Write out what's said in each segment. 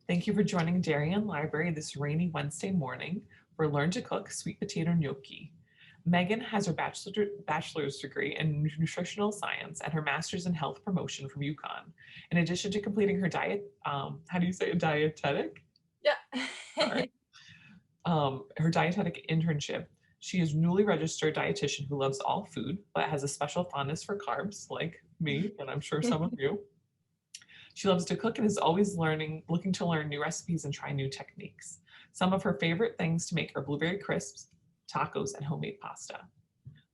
Thank you for joining Darien Library this rainy Wednesday morning for Learn to Cook Sweet Potato Gnocchi. Megan has her bachelor's degree in Nutritional Science and her master's in Health Promotion from UConn. In addition to completing her how do you say it, dietetic? Yeah. Sorry. Her dietetic internship, she is newly registered dietitian who loves all food, but has a special fondness for carbs, like me, and I'm sure some of you. She loves to cook and is always looking to learn new recipes and try new techniques. Some of her favorite things to make are blueberry crisps, tacos, and homemade pasta.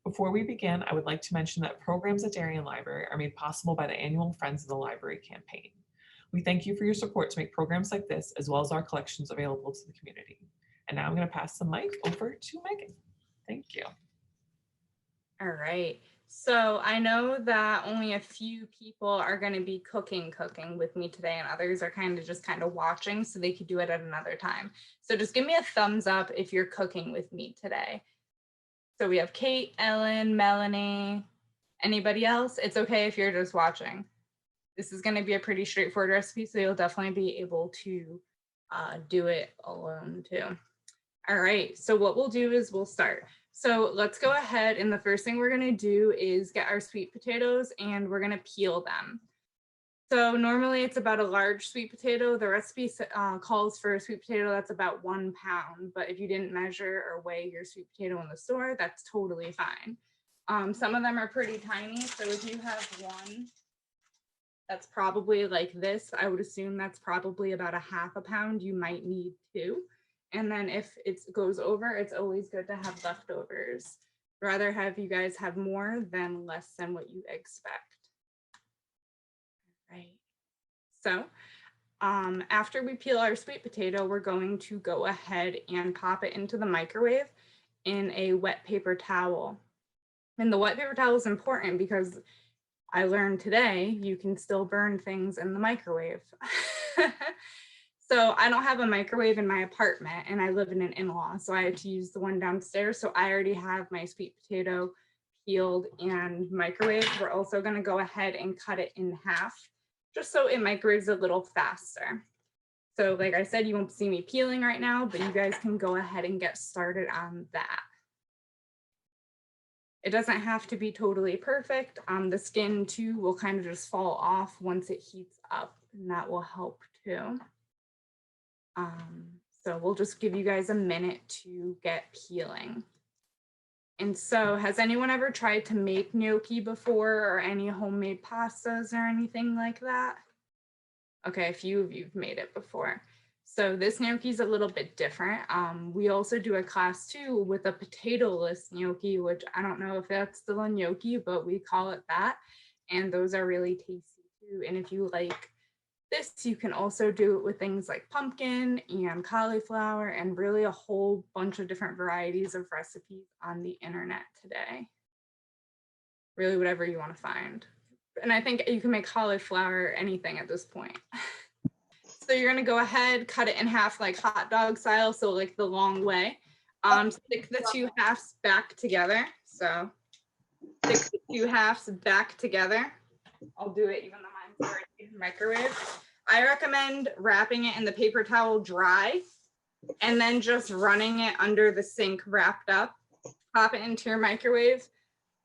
Before we begin, I would like to mention that programs at Darien Library are made possible by the annual Friends of the Library campaign. We thank you for your support to make programs like this, as well as our collections available to the community. And now I'm going to pass the mic over to Megan. Thank you. All right. So I know that only a few people are going to be cooking with me today, and others are kind of watching, so they could do it at another time. So just give me a thumbs up if you're cooking with me today. So we have Kate, Ellen, Melanie, anybody else? It's okay if you're just watching. This is going to be a pretty straightforward recipe, so you'll definitely be able to do it alone too. All right, so what we'll do is we'll start. So let's go ahead, and the first thing we're gonna do is get our sweet potatoes and we're gonna peel them. So normally it's about a large sweet potato. The recipe calls for a sweet potato that's about 1 pound, but if you didn't measure or weigh your sweet potato in the store, that's totally fine. Some of them are pretty tiny, so if you have one that's probably like this, I would assume that's probably about 1/2 pound. You might need 2. And then if it goes over, it's always good to have leftovers. Rather have you guys have more than less than what you expect. Right. So after we peel our sweet potato, we're going to go ahead and pop it into the microwave in a wet paper towel. And the wet paper towel is important because I learned today you can still burn things in the microwave. So I don't have a microwave in my apartment and I live in an in-law, so I had to use the one downstairs. So I already have my sweet potato peeled and microwaved. We're also going to go ahead and cut it in half just so it microwaves a little faster. So like I said, you won't see me peeling right now, but you guys can go ahead and get started on that. It doesn't have to be totally perfect. The skin too will kind of just fall off once it heats up, and that will help too. So we'll just give you guys a minute to get peeling. And so has anyone ever tried to make gnocchi before, or any homemade pastas or anything like that? Okay, a few of you've made it before. So this gnocchi is a little bit different. We also do a class too with a potato-less gnocchi, which I don't know if that's still a gnocchi, but we call it that. And those are really tasty too. And if you like this, you can also do it with things like pumpkin and cauliflower and really a whole bunch of different varieties of recipes on the internet today. Really whatever you want to find. And I think you can make cauliflower anything at this point. So you're going to go ahead, cut it in half like hot dog style, so like the long way. Stick the 2 halves back together. So stick the 2 halves back together. I'll do it even though mine's already in the microwave. I recommend wrapping it in the paper towel dry and then just running it under the sink wrapped up. Pop it into your microwave.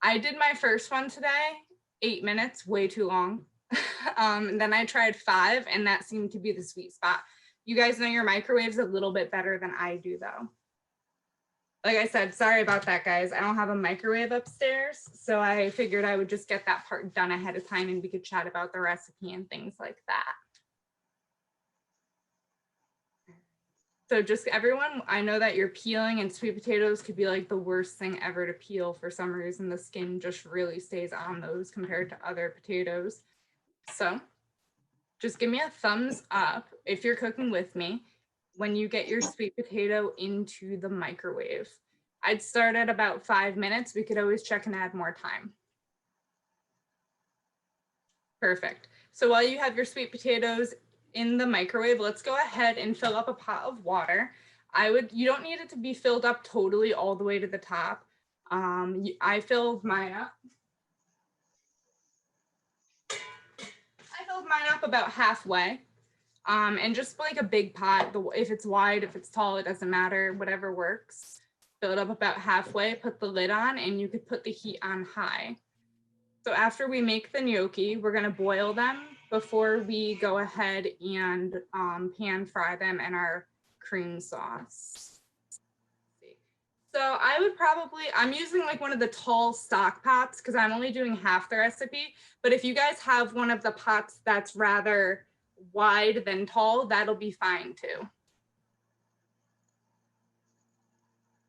I did my first one today, 8 minutes, way too long. And then I tried 5 and that seemed to be the sweet spot. You guys know your microwave's a little bit better than I do though. Like I said, sorry about that, guys. I don't have a microwave upstairs, so I figured I would just get that part done ahead of time and we could chat about the recipe and things like that. So just everyone, I know that you're peeling, and sweet potatoes could be like the worst thing ever to peel for some reason. The skin just really stays on those compared to other potatoes. So just give me a thumbs up if you're cooking with me when you get your sweet potato into the microwave. I'd start at about 5 minutes. We could always check and add more time. Perfect. So while you have your sweet potatoes in the microwave, let's go ahead and fill up a pot of water. You don't need it to be filled up totally all the way to the top. I filled mine up. about halfway. And just like a big pot, if it's wide, if it's tall, it doesn't matter, whatever works. Fill it up about halfway, put the lid on, and you could put the heat on high. So after we make the gnocchi, we're gonna boil them before we go ahead and pan fry them in our cream sauce. So I would I'm using like one of the tall stock pots because I'm only doing half the recipe. But if you guys have one of the pots that's rather wide than tall, that'll be fine too.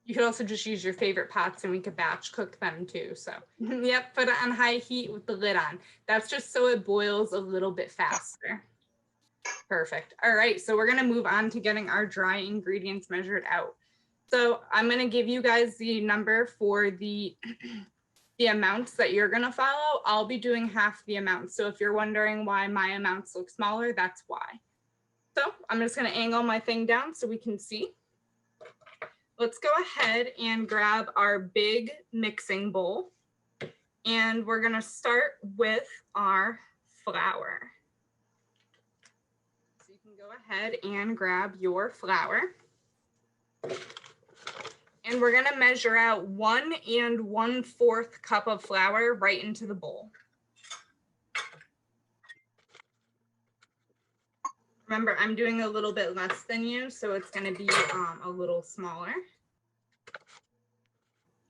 You could also just use your favorite pots and we could batch cook them too. So yep, put it on high heat with the lid on. That's just so it boils a little bit faster. Perfect. All right, so we're gonna move on to getting our dry ingredients measured out. So I'm gonna give you guys the number for the amounts that you're gonna follow. I'll be doing half the amount. So if you're wondering why my amounts look smaller, that's why. So I'm just gonna angle my thing down so we can see. Let's go ahead and grab our big mixing bowl. And we're gonna start with our flour. So you can go ahead and grab your flour. And we're gonna measure out 1 1/4 cup of flour right into the bowl. Remember, I'm doing a little bit less than you, so it's gonna be a little smaller.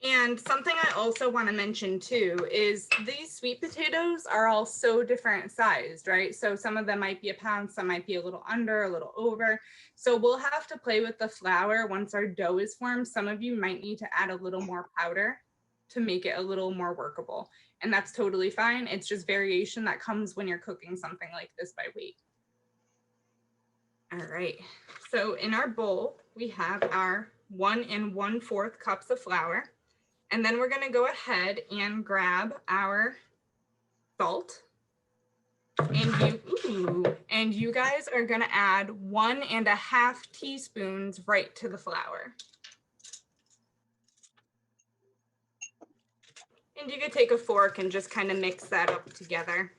And something I also want to mention too is these sweet potatoes are all so different sized, right? So some of them might be a pound, some might be a little under, a little over. So we'll have to play with the flour once our dough is formed. Some of you might need to add a little more powder to make it a little more workable. And that's totally fine. It's just variation that comes when you're cooking something like this by weight. All right, so in our bowl, we have our 1 1/4 cups of flour. And then we're gonna go ahead and grab our salt. And you guys are gonna add 1 1/2 teaspoons right to the flour. And you could take a fork and just kind of mix that up together.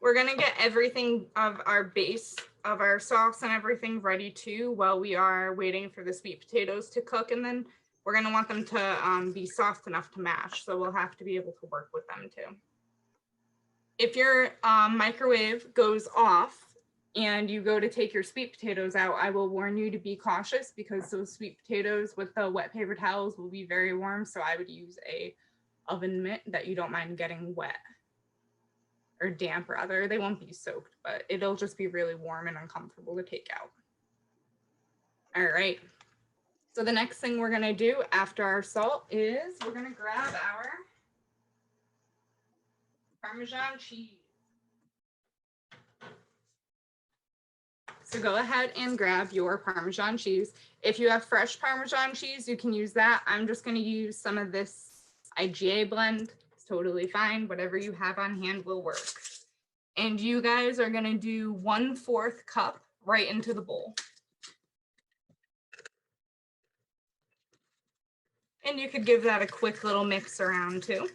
We're gonna get everything of our base of our sauce and everything ready too while we are waiting for the sweet potatoes to cook, and then we're gonna want them to be soft enough to mash, so we'll have to be able to work with them too. If your microwave goes off and you go to take your sweet potatoes out, I will warn you to be cautious because those sweet potatoes with the wet paper towels will be very warm, so I would use a oven mitt that you don't mind getting wet. Or damp rather. They won't be soaked, but it'll just be really warm and uncomfortable to take out. All right. So the next thing we're gonna do after our salt is we're gonna grab our Parmesan cheese. So go ahead and grab your Parmesan cheese. If you have fresh Parmesan cheese, you can use that. I'm just gonna use some of this IGA blend. Totally fine. Whatever you have on hand will work. And you guys are gonna do 1/4 cup right into the bowl. And you could give that a quick little mix around too,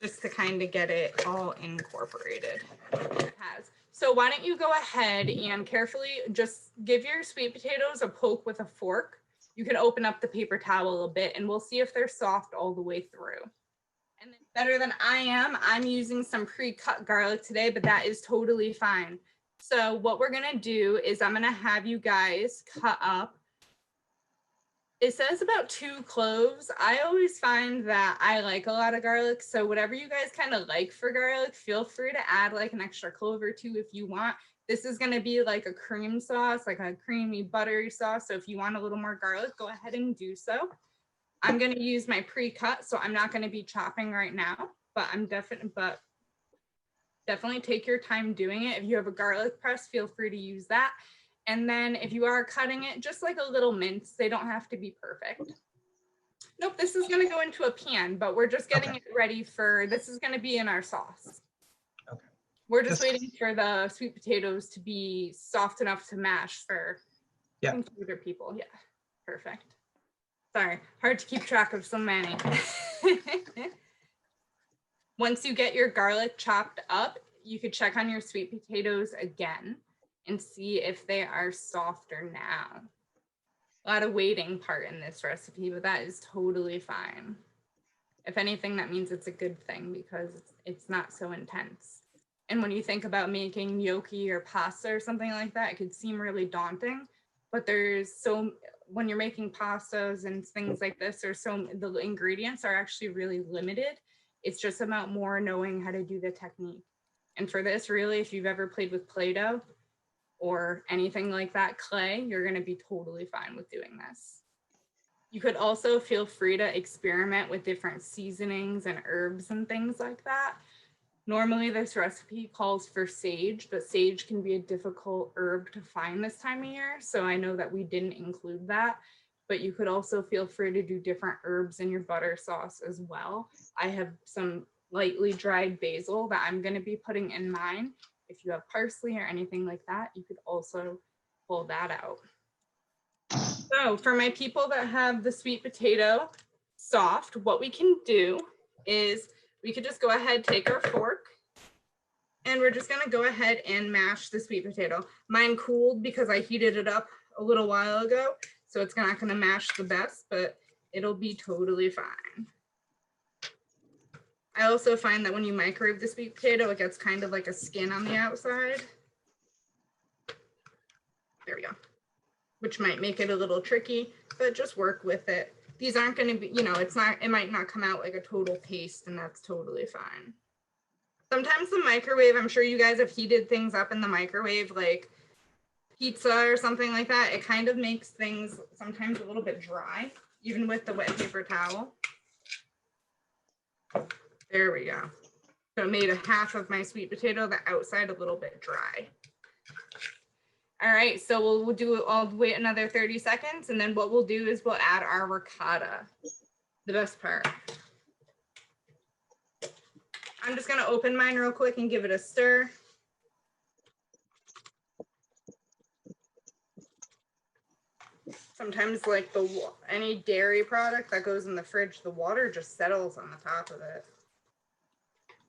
just to kind of get it all incorporated. It has. So why don't you go ahead and carefully just give your sweet potatoes a poke with a fork. You can open up the paper towel a bit and we'll see if they're soft all the way through. And then better than I am, I'm using some pre-cut garlic today, but that is totally fine. So what we're gonna do is I'm gonna have you guys cut up. It says about 2 cloves. I always find that I like a lot of garlic. So whatever you guys kind of like for garlic, feel free to add like an extra clove or 2 if you want. This is gonna be like a cream sauce, like a creamy buttery sauce. So if you want a little more garlic, go ahead and do so. I'm going to use my pre-cut, so I'm not going to be chopping right now, but definitely take your time doing it. If you have a garlic press, feel free to use that. And then if you are cutting it, just like a little mince, they don't have to be perfect. Nope, this is going to go into a pan, but we're just getting it ready for, this is going to be in our sauce. Okay. We're just waiting for the sweet potatoes to be soft enough to mash for other people. Yeah, perfect. Sorry, hard to keep track of so many. Once you get your garlic chopped up, you could check on your sweet potatoes again and see if they are softer now. A lot of waiting part in this recipe, but that is totally fine. If anything, that means it's a good thing because it's not so intense. And when you think about making gnocchi or pasta or something like that, it could seem really daunting, but when you're making pastas and things like this, the ingredients are actually really limited. It's just about more knowing how to do the technique. And for this, really, if you've ever played with Play-Doh or anything like that, clay, you're going to be totally fine with doing this. You could also feel free to experiment with different seasonings and herbs and things like that. Normally, this recipe calls for sage, but sage can be a difficult herb to find this time of year. So I know that we didn't include that, but you could also feel free to do different herbs in your butter sauce as well. I have some lightly dried basil that I'm going to be putting in mine. If you have parsley or anything like that, you could also pull that out. So for my people that have the sweet potato soft, what we can do is we could just go ahead, take our fork, and we're just gonna go ahead and mash the sweet potato. Mine cooled because I heated it up a little while ago, so it's not gonna mash the best, but it'll be totally fine. I also find that when you microwave the sweet potato, it gets kind of like a skin on the outside. There we go. Which might make it a little tricky, but just work with it. These aren't going to be, it might not come out like a total paste, and that's totally fine. Sometimes the microwave, I'm sure you guys have heated things up in the microwave, like pizza or something like that. It kind of makes things sometimes a little bit dry, even with the wet paper towel. There we go. So it made a half of my sweet potato, the outside a little bit dry. All right, so we'll do, I'll wait another 30 seconds, and then what we'll do is we'll add our ricotta, the best part. I'm just gonna open mine real quick and give it a stir. Sometimes like any dairy product that goes in the fridge, the water just settles on the top of it.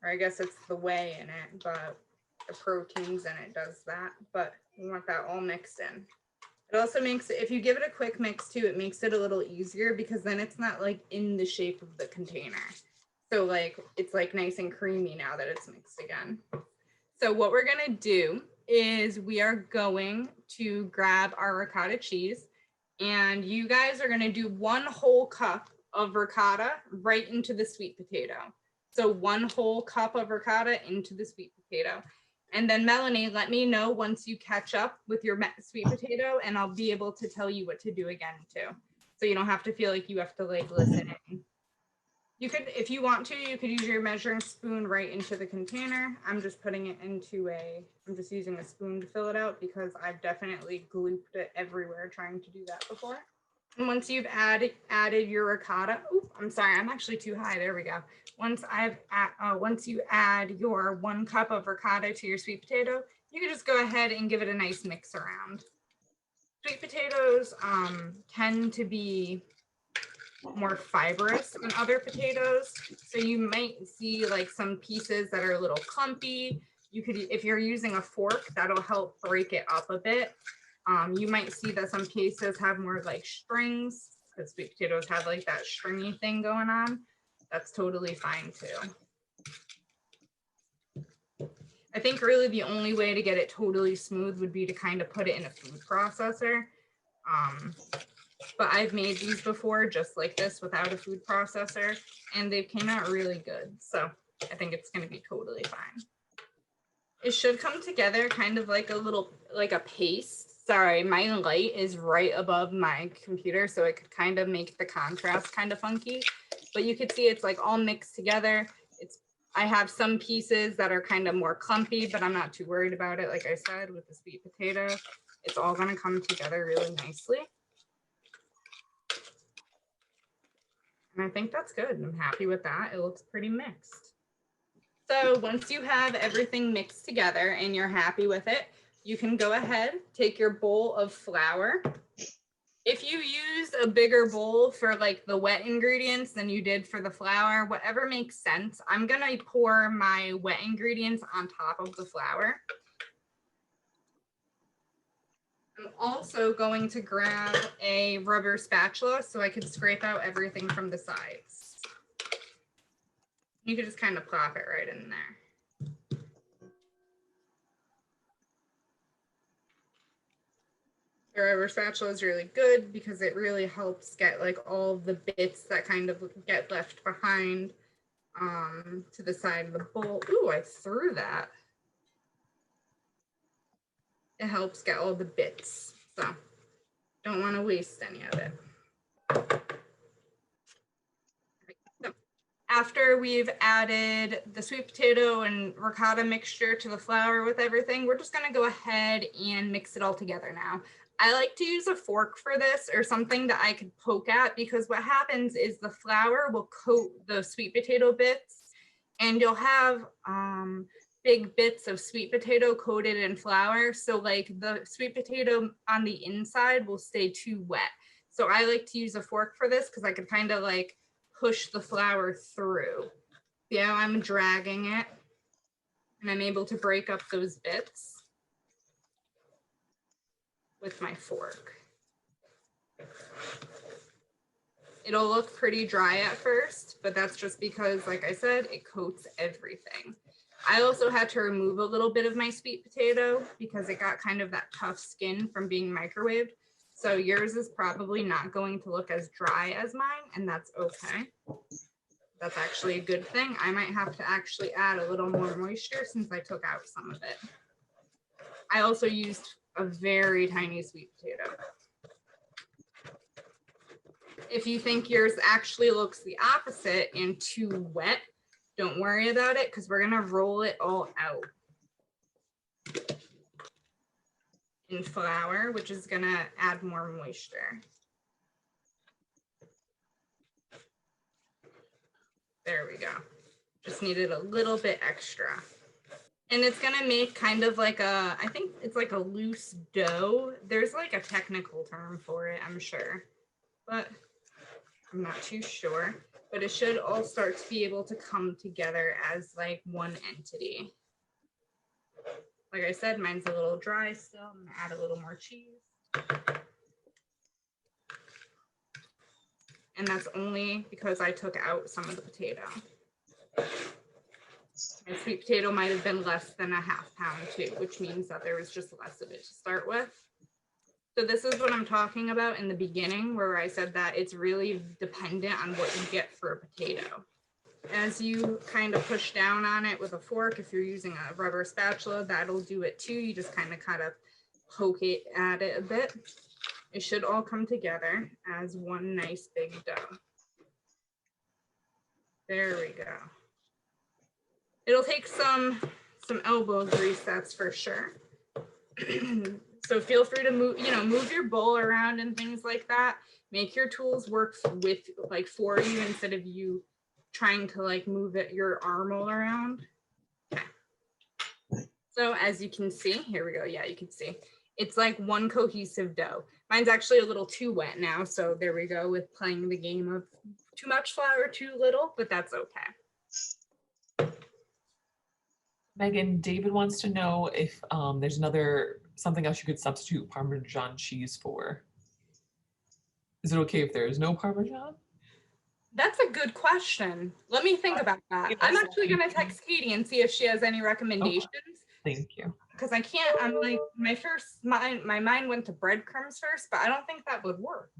Or I guess it's the whey in it, but the proteins in it does that, but we want that all mixed in. It also makes it, if you give it a quick mix too, it makes it a little easier because then it's not like in the shape of the container. So like, it's like nice and creamy now that it's mixed again. So what we're gonna do is we are going to grab our ricotta cheese, and you guys are gonna do 1 whole cup of ricotta right into the sweet potato. So 1 whole cup of ricotta into the sweet potato. And then Melanie, let me know once you catch up with your sweet potato, and I'll be able to tell you what to do again too. So you don't have to feel like you have to like listen in. You could, if you want to, you could use your measuring spoon right into the container. I'm just putting it into I'm just using a spoon to fill it out because I've definitely glooped it everywhere trying to do that before. And once you've added your ricotta, I'm sorry, I'm actually too high. There we go. Once you add your 1 cup of ricotta to your sweet potato, you can just go ahead and give it a nice mix around. Sweet potatoes tend to be more fibrous than other potatoes, so you might see like some pieces that are a little clumpy. You could, if you're using a fork, that'll help break it up a bit. You might see that some pieces have more like strings, because sweet potatoes have like that stringy thing going on. That's totally fine too. I think really the only way to get it totally smooth would be to kind of put it in a food processor. But I've made these before just like this without a food processor, and they came out really good. So I think it's going to be totally fine. It should come together kind of like a paste. Sorry, my light is right above my computer, so it could kind of make the contrast kind of funky. But you could see it's like all mixed together. I have some pieces that are kind of more clumpy, but I'm not too worried about it. Like I said, with the sweet potato, it's all going to come together really nicely. And I think that's good. I'm happy with that. It looks pretty mixed. So once you have everything mixed together and you're happy with it, you can go ahead, take your bowl of flour, If you use a bigger bowl for like the wet ingredients than you did for the flour, whatever makes sense, I'm gonna pour my wet ingredients on top of the flour. I'm also going to grab a rubber spatula so I can scrape out everything from the sides. You can just kind of plop it right in there. The rubber spatula is really good because it really helps get like all the bits that kind of get left behind to the side of the bowl. Ooh, I threw that. It helps get all the bits, so don't want to waste any of it. So after we've added the sweet potato and ricotta mixture to the flour with everything, we're just going to go ahead and mix it all together now. I like to use a fork for this or something that I could poke at, because what happens is the flour will coat the sweet potato bits and you'll have big bits of sweet potato coated in flour. So like the sweet potato on the inside will stay too wet. So I like to use a fork for this because I can kind of like push the flour through. See how I'm dragging it? And I'm able to break up those bits with my fork. It'll look pretty dry at first, but that's just because, like I said, it coats everything. I also had to remove a little bit of my sweet potato because it got kind of that tough skin from being microwaved. So yours is probably not going to look as dry as mine, and that's okay. That's actually a good thing. I might have to actually add a little more moisture since I took out some of it. I also used a very tiny sweet potato. If you think yours actually looks the opposite and too wet, don't worry about it because we're gonna roll it all out in flour, which is gonna add more moisture. There we go. Just needed a little bit extra. And it's gonna make kind of like a, I think it's like a loose dough. There's like a technical term for it, I'm sure, but I'm not too sure. But it should all start to be able to come together as like one entity. Like I said, mine's a little dry still. I'm gonna add a little more cheese. And that's only because I took out some of the potato. My sweet potato might have been less than a half pound too, which means that there was just less of it to start with. So this is what I'm talking about in the beginning, where I said that it's really dependent on what you get for a potato. As you kind of push down on it with a fork, if you're using a rubber spatula, that'll do it too. You just kind of poke it at it a bit. It should all come together as one nice big dough. There we go. It'll take some elbow grease, that's for sure. So feel free to move your bowl around and things like that. Make your tools work for you instead of you trying to like move your arm all around. Okay. So as you can see, here we go. Yeah, you can see it's like one cohesive dough. Mine's actually a little too wet now. So there we go with playing the game of too much flour, too little, but that's okay. Megan, David wants to know if there's something else you could substitute Parmesan cheese for. Is it okay if there is no Parmesan? That's a good question. Let me think about that. I'm actually going to text Katie and see if she has any recommendations. Oh, thank you. Because I can't, I'm like, my mind went to breadcrumbs first, but I don't think that would work.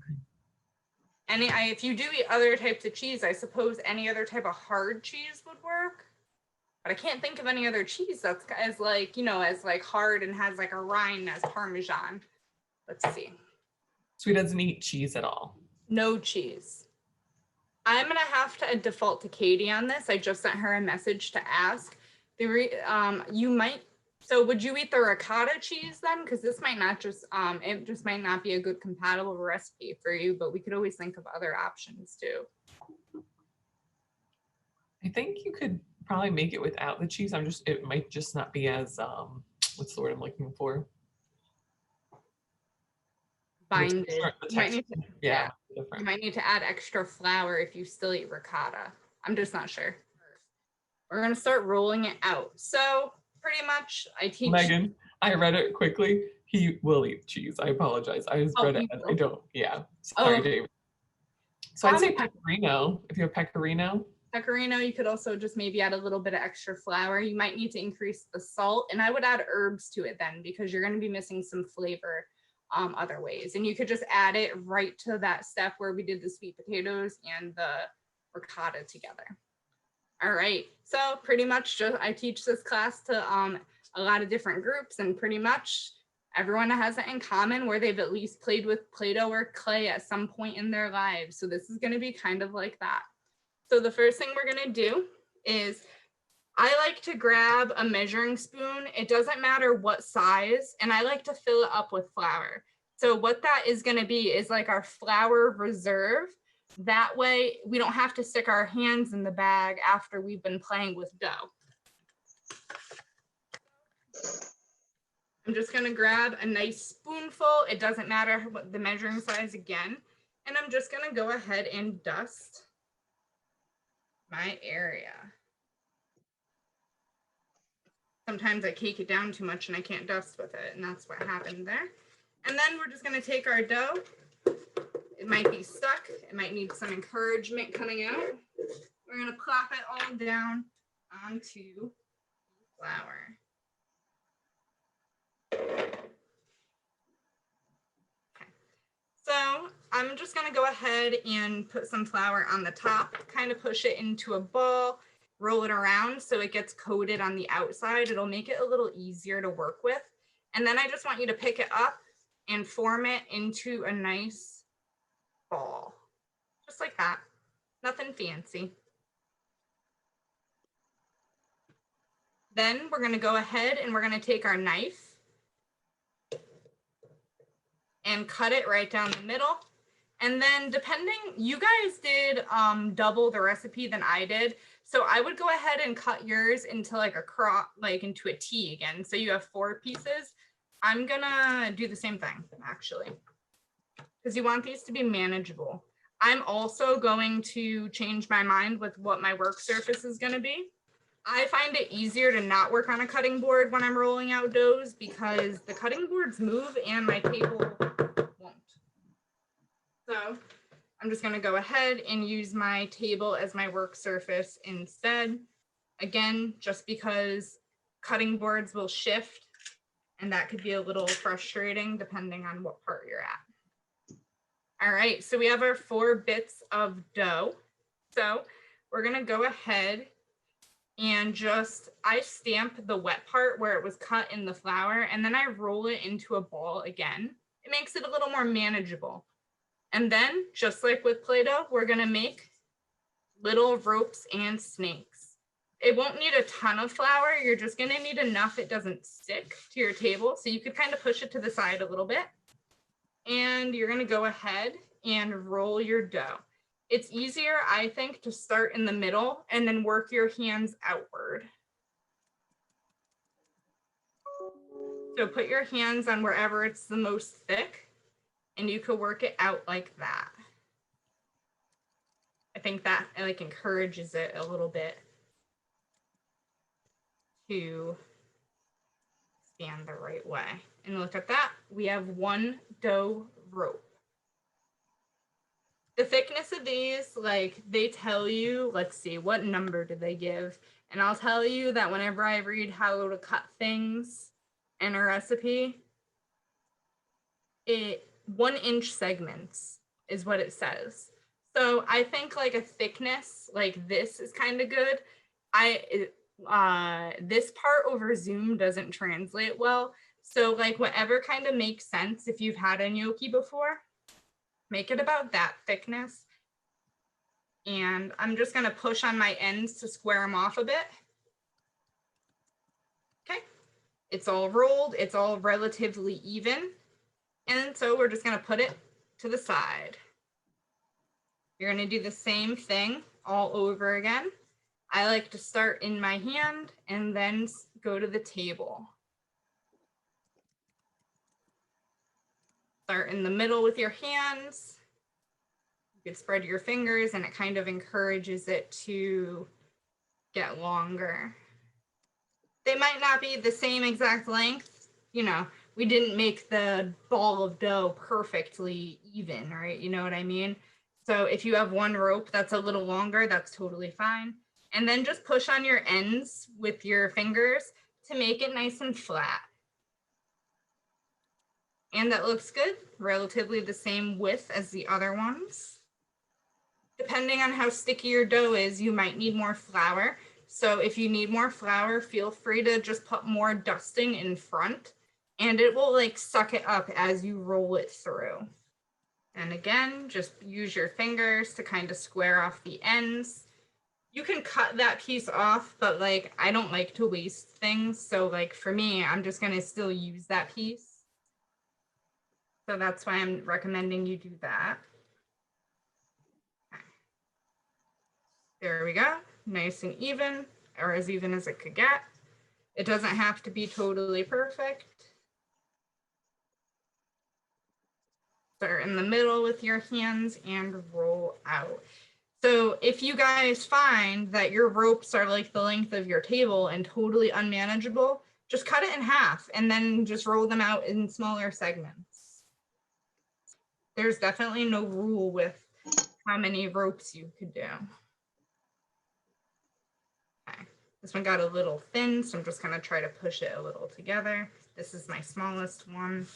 If you do eat other types of cheese, I suppose any other type of hard cheese would work. But I can't think of any other cheese that's as hard and has like a rind as Parmesan. Let's see. So he doesn't eat cheese at all? No cheese. I'm gonna have to default to Katie on this. I just sent her a message to ask. So would you eat the ricotta cheese then? Because this might not it just might not be a good compatible recipe for you, but we could always think of other options too. I think you could probably make it without the cheese. It might just not be as, what's the word I'm looking for? binded. The texture, Yeah. different. You might need to add extra flour if you still eat ricotta. I'm just not sure. We're going to start rolling it out. So pretty much I teach. Megan, I read it quickly. He will eat cheese. I apologize. I just read it. I don't. Yeah. Sorry, David. So I'd say pecorino, if you have pecorino. Pecorino, you could also just maybe add a little bit of extra flour. You might need to increase the salt, and I would add herbs to it then because you're going to be missing some flavor other ways. And you could just add it right to that step where we did the sweet potatoes and the ricotta together. All right, so pretty much I teach this class to a lot of different groups, and pretty much everyone has it in common where they've at least played with Play-Doh or clay at some point in their lives. So this is going to be kind of like that. So the first thing we're going to do is I like to grab a measuring spoon. It doesn't matter what size, and I like to fill it up with flour. So what that is going to be is like our flour reserve. That way we don't have to stick our hands in the bag after we've been playing with dough. I'm just going to grab a nice spoonful. It doesn't matter what the measuring size again. And I'm just going to go ahead and dust my area. Sometimes I cake it down too much and I can't dust with it, and that's what happened there. And then we're just going to take our dough. It might be stuck. It might need some encouragement coming out. We're going to plop it all down onto flour. Okay. So I'm just going to go ahead and put some flour on the top, kind of push it into a ball, roll it around so it gets coated on the outside. It'll make it a little easier to work with. And then I just want you to pick it up and form it into a nice ball, just like that. Nothing fancy. Then we're going to go ahead and we're going to take our knife and cut it right down the middle. And then depending, you guys did double the recipe than I did. So I would go ahead and cut yours into like a into a T again. So you have 4 pieces. I'm gonna do the same thing actually, because you want these to be manageable. I'm also going to change my mind with what my work surface is gonna be. I find it easier to not work on a cutting board when I'm rolling out doughs because the cutting boards move and my table won't. So I'm just going to go ahead and use my table as my work surface instead. Again, just because cutting boards will shift and that could be a little frustrating depending on what part you're at. All right, so we have our 4 bits of dough. So we're going to go ahead and I stamp the wet part where it was cut in the flour, and then I roll it into a ball again. It makes it a little more manageable. And then, just like with Play-Doh, we're gonna make little ropes and snakes. It won't need a ton of flour. You're just gonna need enough it doesn't stick to your table. So you could kind of push it to the side a little bit. And you're gonna go ahead and roll your dough. It's easier, I think, to start in the middle and then work your hands outward. So put your hands on wherever it's the most thick, and you could work it out like that. I think that like encourages it a little bit to stand the right way. And look at that, we have 1 dough rope. The thickness of these, like they tell you, let's see, what number did they give? And I'll tell you that whenever I read how to cut things in a recipe, 1-inch segments is what it says. So I think like a thickness like this is kind of good. This part over Zoom doesn't translate well. So like whatever kind of makes sense if you've had a gnocchi before, make it about that thickness. And I'm just going to push on my ends to square them off a bit. Okay, it's all rolled. It's all relatively even. And so we're just going to put it to the side. You're going to do the same thing all over again. I like to start in my hand and then go to the table. Start in the middle with your hands. You can spread your fingers and it kind of encourages it to get longer. They might not be the same exact length. You know, we didn't make the ball of dough perfectly even, right? You know what I mean? So if you have one rope that's a little longer, that's totally fine. And then just push on your ends with your fingers to make it nice and flat. And that looks good, relatively the same width as the other ones. Depending on how sticky your dough is, you might need more flour. So if you need more flour, feel free to just put more dusting in front and it will like suck it up as you roll it through. And again, just use your fingers to kind of square off the ends. You can cut that piece off, but like I don't like to waste things. So like for me, I'm just gonna still use that piece. So that's why I'm recommending you do that. There we go, nice and even, or as even as it could get. It doesn't have to be totally perfect. Start in the middle with your hands and roll out. So if you guys find that your ropes are like the length of your table and totally unmanageable, just cut it in half and then just roll them out in smaller segments. There's definitely no rule with how many ropes you could do. Okay. This one got a little thin, so I'm just gonna try to push it a little together. This is my smallest one.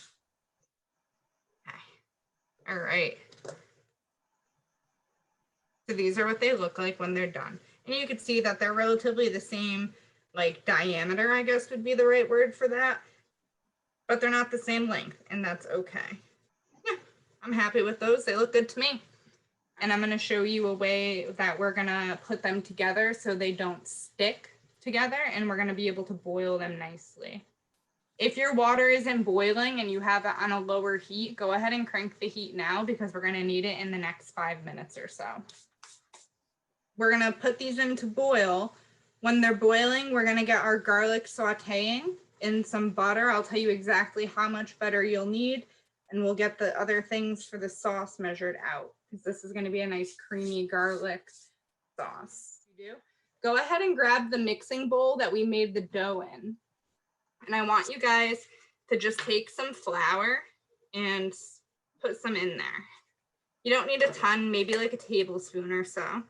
Okay. All right. So these are what they look like when they're done. And you can see that they're relatively the same, like diameter, I guess would be the right word for that. But they're not the same length, and that's okay. Yeah, I'm happy with those. They look good to me. And I'm gonna show you a way that we're gonna put them together so they don't stick together, and we're gonna be able to boil them nicely. If your water isn't boiling and you have it on a lower heat, go ahead and crank the heat now because we're gonna need it in the next 5 minutes or so. We're gonna put these in to boil. When they're boiling, we're gonna get our garlic sauteing in some butter. I'll tell you exactly how much butter you'll need, and we'll get the other things for the sauce measured out because this is gonna be a nice creamy garlic sauce. You do? Go ahead and grab the mixing bowl that we made the dough in. And I want you guys to just take some flour and put some in there. You don't need a ton, maybe like a tablespoon or so.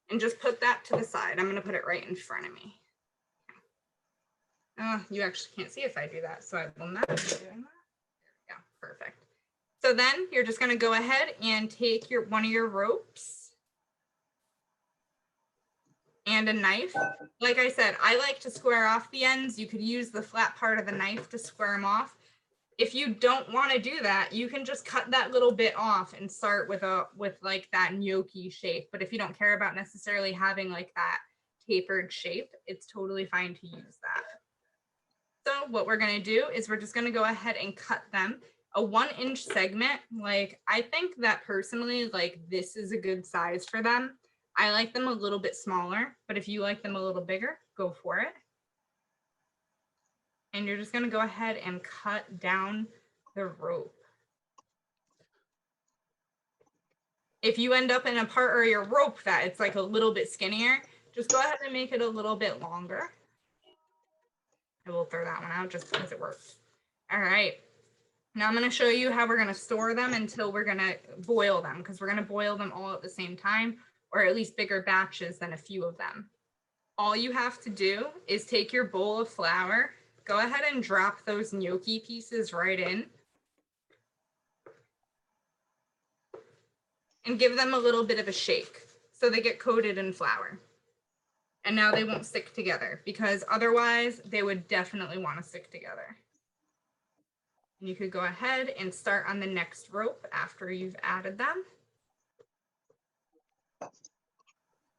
And just put that to the side. I'm gonna put it right in front of me. Oh, you actually can't see if I do that, so I will not be doing that. There we go, perfect. So then you're just gonna go ahead and take one of your ropes and a knife. Like I said, I like to square off the ends. You could use the flat part of the knife to square them off. If you don't want to do that, you can just cut that little bit off and start with like that gnocchi shape. But if you don't care about necessarily having like that tapered shape, it's totally fine to use that. So what we're going to do is we're just going to go ahead and cut them a 1-inch segment. Like I think that personally, like this is a good size for them. I like them a little bit smaller, but if you like them a little bigger, go for it. And you're just gonna go ahead and cut down the rope. If you end up in a part of your rope that it's like a little bit skinnier, just go ahead and make it a little bit longer. I will throw that one out just because it works. All right. Now I'm gonna show you how we're gonna store them until we're gonna boil them, because we're gonna boil them all at the same time, or at least bigger batches than a few of them. All you have to do is take your bowl of flour, go ahead and drop those gnocchi pieces right in and give them a little bit of a shake so they get coated in flour. And now they won't stick together because otherwise they would definitely want to stick together. And you could go ahead and start on the next rope after you've added them.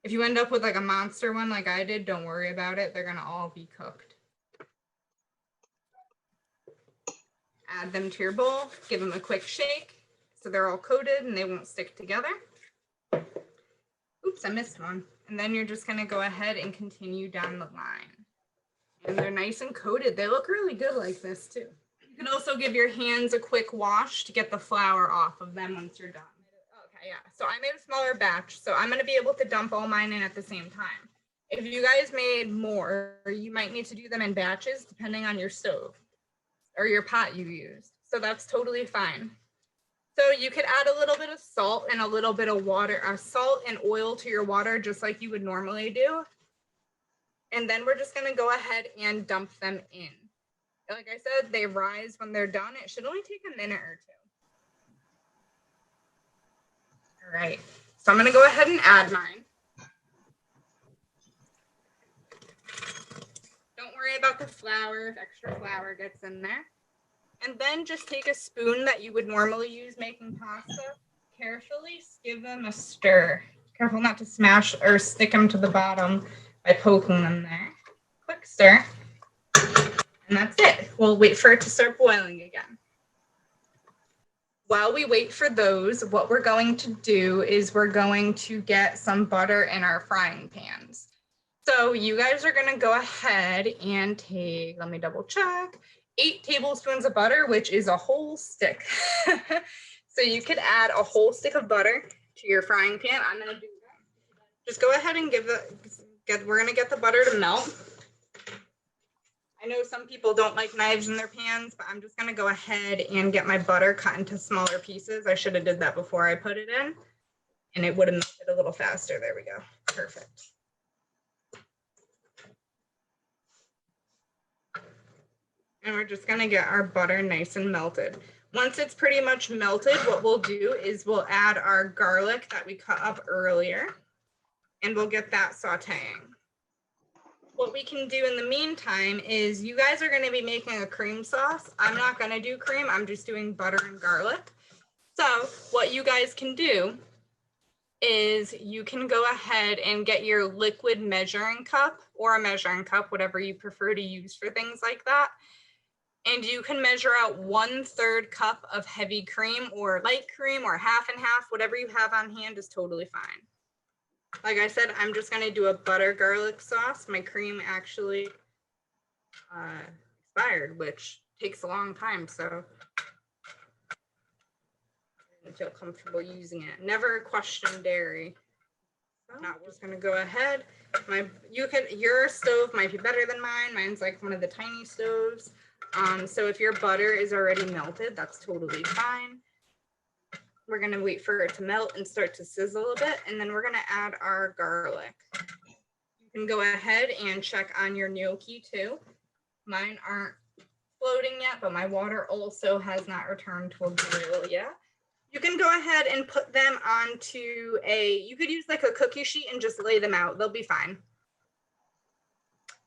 If you end up with like a monster one like I did, don't worry about it. They're gonna all be cooked. Add them to your bowl, give them a quick shake so they're all coated and they won't stick together. Oops, I missed one. And then you're just gonna go ahead and continue down the line. And they're nice and coated. They look really good like this too. You can also give your hands a quick wash to get the flour off of them once you're done. Okay, yeah. So I made a smaller batch, so I'm going to be able to dump all mine in at the same time. If you guys made more, you might need to do them in batches depending on your stove or your pot you used. So that's totally fine. So you could add a little bit of salt and a little bit of water, salt and oil to your water, just like you would normally do. And then we're just going to go ahead and dump them in. Like I said, they rise when they're done. It should only take a minute or two. All right, so I'm going to go ahead and add mine. Don't worry about the flour if extra flour gets in there. And then just take a spoon that you would normally use making pasta. Carefully give them a stir. Careful not to smash or stick them to the bottom by poking them there. Quick stir. And that's it. We'll wait for it to start boiling again. While we wait for those, what we're going to do is we're going to get some butter in our frying pans. So you guys are going to go ahead and take, let me double check, 8 tablespoons of butter, which is a whole stick. So you could add a whole stick of butter to your frying pan. I'm going to do that. Just go ahead and we're going to get the butter to melt. I know some people don't like knives in their pans, but I'm just going to go ahead and get my butter cut into smaller pieces. I should have did that before I put it in, and it would have melted a little faster. There we go. Perfect. And we're just going to get our butter nice and melted. Once it's pretty much melted, what we'll do is we'll add our garlic that we cut up earlier, and we'll get that sauteing. What we can do in the meantime is you guys are going to be making a cream sauce. I'm not going to do cream. I'm just doing butter and garlic. So what you guys can do is you can go ahead and get your liquid measuring cup or a measuring cup, whatever you prefer to use for things like that. And you can measure out 1/3 cup of heavy cream or light cream or half and half. Whatever you have on hand is totally fine. Like I said, I'm just going to do a butter garlic sauce. My cream actually expired, which takes a long time, so I didn't feel comfortable using it. Never question dairy. So now we're just going to go ahead. Your stove might be better than mine. Mine's like one of the tiny stoves. So if your butter is already melted, that's totally fine. We're going to wait for it to melt and start to sizzle a bit, and then we're going to add our garlic. You can go ahead and check on your gnocchi too. Mine aren't floating yet, but my water also has not returned to a boil yet. You can go ahead and put them onto you could use like a cookie sheet and just lay them out. They'll be fine.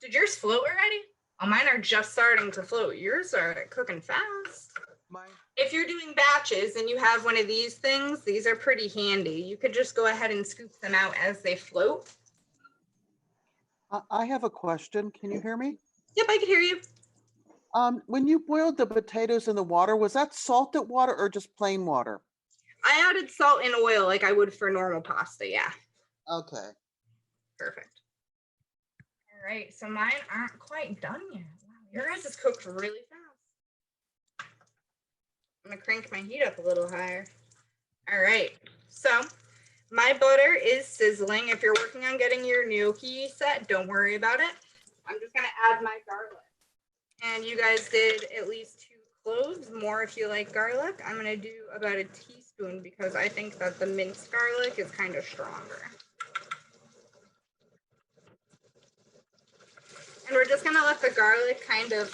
Did yours float already? Oh, mine are just starting to float. Yours are cooking fast. Mine. If you're doing batches and you have one of these things, these are pretty handy. You could just go ahead and scoop them out as they float. I have a question. Can you hear me? Yep, I can hear you. When you boiled the potatoes in the water, was that salted water or just plain water? I added salt and oil like I would for normal pasta, yeah. Okay. Perfect. All right, so mine aren't quite done yet. Wow, your guys is cooked really fast. I'm gonna crank my heat up a little higher. All right, so my butter is sizzling. If you're working on getting your gnocchi set, don't worry about it. I'm just gonna add my garlic. And you guys did at least 2 cloves, more if you like garlic. I'm gonna do about a teaspoon because I think that the minced garlic is kind of stronger. And we're just gonna let the garlic kind of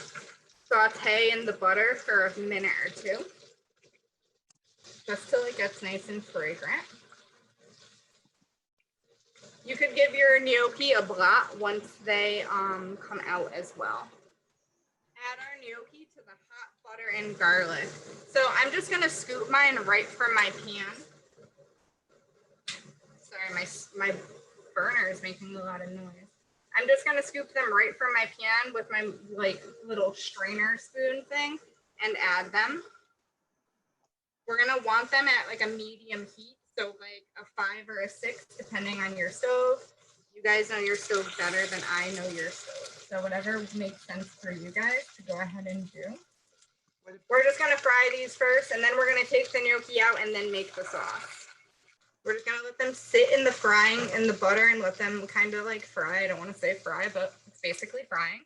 saute in the butter for a minute or 2. Just till it gets nice and fragrant. You could give your gnocchi a blot once they come out as well. Add our gnocchi to the hot butter and garlic. So I'm just gonna scoop mine right from my pan. Sorry, my burner is making a lot of noise. I'm just gonna scoop them right from my pan with my like little strainer spoon thing and add them. We're gonna want them at like a medium heat, so like a 5 or a 6, depending on your stove. You guys know your stove better than I know your stove. So whatever makes sense for you guys to go ahead and do. We're just gonna fry these first, and then we're gonna take the gnocchi out and then make the sauce. We're just gonna let them sit in the frying in the butter and let them kind of like fry. I don't want to say fry, but it's basically frying.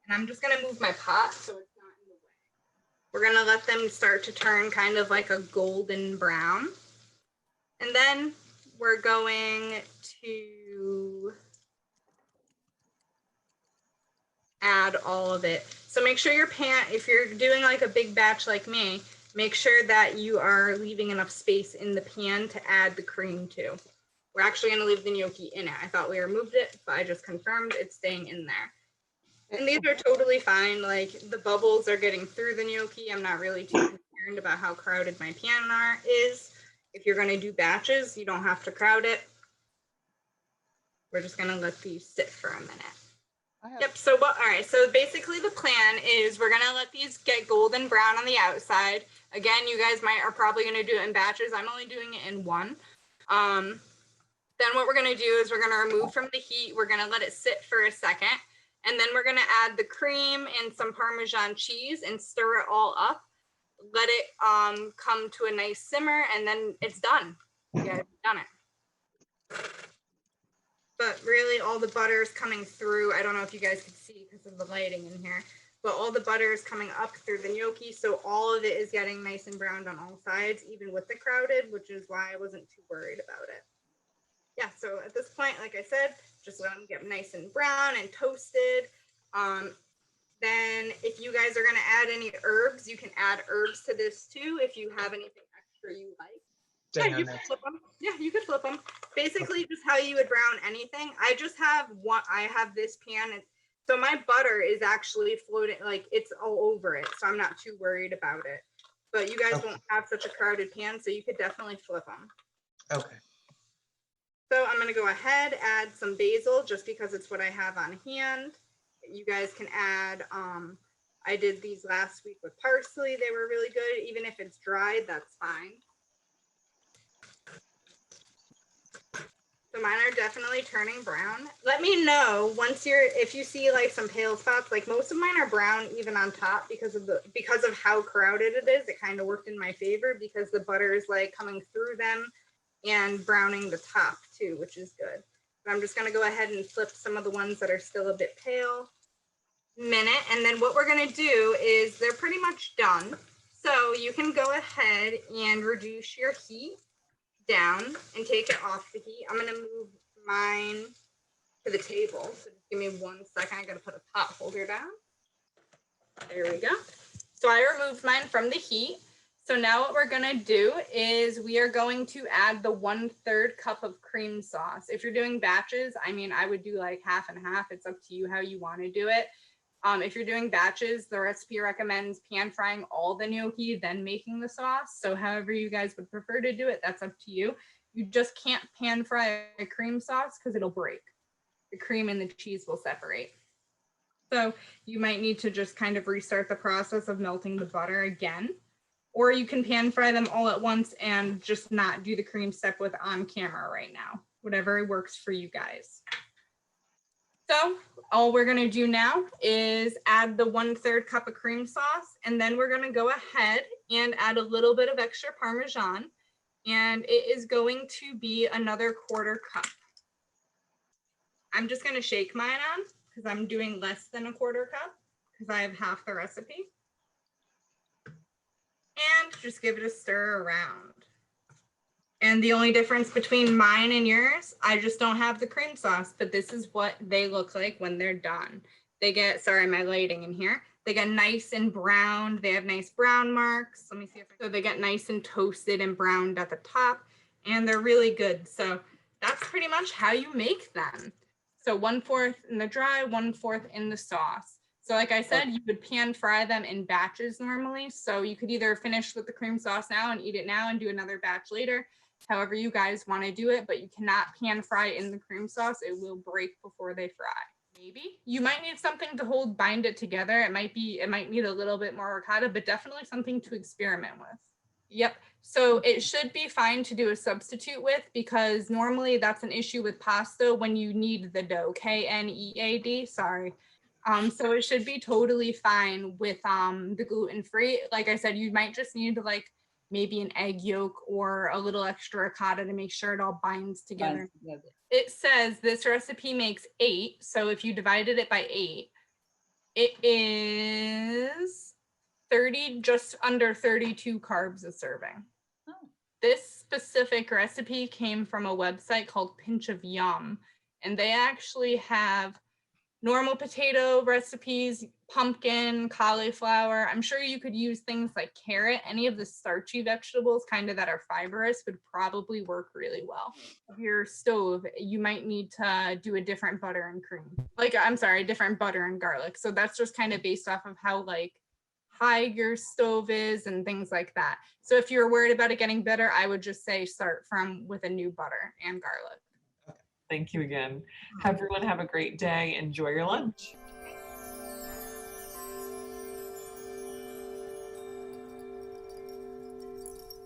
And I'm just gonna move my pot so it's not in the way. We're gonna let them start to turn kind of like a golden brown. And then we're going to add all of it. So make sure your pan, if you're doing like a big batch like me, make sure that you are leaving enough space in the pan to add the cream to. We're actually going to leave the gnocchi in it. I thought we removed it, but I just confirmed it's staying in there. And these are totally fine. Like the bubbles are getting through the gnocchi. I'm not really too concerned about how crowded my pan is. If you're going to do batches, you don't have to crowd it. We're just going to let these sit for a minute. Yep. So all right. So basically the plan is we're going to let these get golden brown on the outside. Again, you guys are probably going to do it in batches. I'm only doing it in one. Then what we're going to do is we're going to remove from the heat. We're going to let it sit for a second. And then we're going to add the cream and some Parmesan cheese and stir it all up. Let it come to a nice simmer, and then it's done. You guys have done it. But really all the butter is coming through. I don't know if you guys can see because of the lighting in here, but all the butter is coming up through the gnocchi. So all of it is getting nice and browned on all sides, even with the crowded, which is why I wasn't too worried about it. Yeah, so at this point, like I said, just let them get nice and brown and toasted. Then if you guys are gonna add any herbs, you can add herbs to this too if you have anything extra you like. Yeah, you could flip them. Yeah, you could flip them. Basically, just how you would brown anything. I just have one. I have this pan, and so my butter is actually floating, like it's all over it. So I'm not too worried about it. But you guys won't have such a crowded pan, so you could definitely flip them. Okay. So I'm gonna go ahead, add some basil, just because it's what I have on hand. You guys can add. I did these last week with parsley. They were really good. Even if it's dried, that's fine. So mine are definitely turning brown. Let me know if you see like some pale spots. Like most of mine are brown even on top because of how crowded it is. It kind of worked in my favor because the butter is like coming through them and browning the top too, which is good. But I'm just gonna go ahead and flip some of the ones that are still a bit pale. Minute, and then what we're gonna do is they're pretty much done. So you can go ahead and reduce your heat down and take it off the heat. I'm gonna move mine to the table. So just give me 1 second. I gotta put a pot holder down. There we go. So I removed mine from the heat. So now what we're gonna do is we are going to add the 1/3 cup of cream sauce. If you're doing batches, I mean, I would do like half and half. It's up to you how you wanna do it. If you're doing batches, the recipe recommends pan frying all the gnocchi, then making the sauce. So however you guys would prefer to do it, that's up to you. You just can't pan fry a cream sauce because it'll break. The cream and the cheese will separate. So you might need to just kind of restart the process of melting the butter again. Or you can pan fry them all at once and just not do the cream step with on camera right now. Whatever works for you guys. So all we're gonna do now is add the 1/3 cup of cream sauce, and then we're gonna go ahead and add a little bit of extra Parmesan, and it is going to be another 1/4 cup. I'm just gonna shake mine on because I'm doing less than a 1/4 cup because I have half the recipe. And just give it a stir around. And the only difference between mine and yours, I just don't have the cream sauce, but this is what they look like when they're done. They get, sorry, my lighting in here. They get nice and browned. They have nice brown marks. Let me see if so they get nice and toasted and browned at the top, and they're really good. So that's pretty much how you make them. So 1/4 in the dry, 1/4 in the sauce. So like I said, you would pan fry them in batches normally. So you could either finish with the cream sauce now and eat it now and do another batch later. However you guys want to do it, but you cannot pan fry in the cream sauce. It will break before they fry. Maybe you might need something to bind it together. It might need a little bit more ricotta, but definitely something to experiment with. Yep. So it should be fine to do a substitute with, because normally that's an issue with pasta when you knead the dough, KNEAD, sorry. So it should be totally fine with the gluten-free. Like I said, you might just need like maybe an egg yolk or a little extra ricotta to make sure it all binds together. It says this recipe makes 8. So if you divided it by 8, it is 30, just under 32 carbs a serving. Oh. This specific recipe came from a website called Pinch of Yum, and they actually have normal potato recipes, pumpkin, cauliflower. I'm sure you could use things like carrot. Any of the starchy vegetables kind of that are fibrous would probably work really well. Your stove, you might need to do a different butter and cream. Different butter and garlic. So that's just kind of based off of how like high your stove is and things like that. So if you're worried about it getting bitter, I would just say start with a new butter and garlic. Thank you again. Everyone have a great day. Enjoy your lunch.